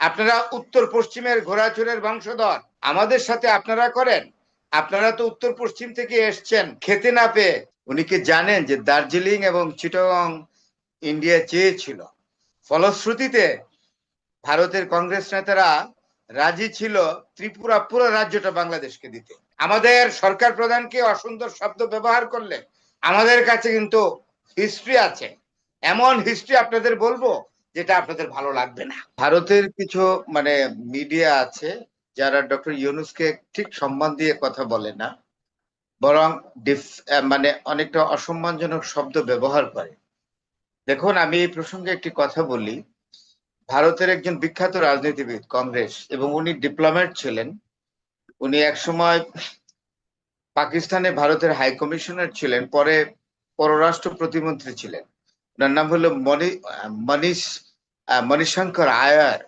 আপনারা উত্তর পশ্চিমের ঘোড়াচুরের বংশধর, আমাদের সাথে আপনারা করেন। আপনারা তো উত্তর পশ্চিম থেকে এসছেন খেতে না পেয়ে। উনি কি জানেন যে দার্জিলিং এবং চিটাগং ইন্ডিয়া চেয়েছিল? ফলশ্রুতিতে ভারতের কংগ্রেস নেতারা রাজি ছিল ত্রিপুরা পুরো রাজ্যটা বাংলাদেশকে দিতে। আমাদের সরকার প্রধানকে অসুন্দর শব্দ ব্যবহার করলে আমাদের কাছে কিন্তু হিস্ট্রি আছে, এমন হিস্ট্রি আপনাদের বলবো যেটা আপনাদের ভালো লাগবে না। ভারতের কিছু মানে মিডিয়া আছে যারা ডক্টর ইউনূসকে ঠিক সম্মান দিয়ে কথা বলে না, বরং মানে অনেকটা অসম্মানজনক শব্দ ব্যবহার করে। দেখুন, আমি এই প্রসঙ্গে একটি কথা বলি। ভারতের একজন বিখ্যাত রাজনীতিবিদ কংগ্রেস, এবং উনি ডিপ্লোম্যাট ছিলেন। উনি একসময় পাকিস্তানে ভারতের হাই কমিশনার ছিলেন, পরে পররাষ্ট্র প্রতিমন্ত্রী ছিলেন। ওনার নাম হলো মণিশঙ্কর আয়ার।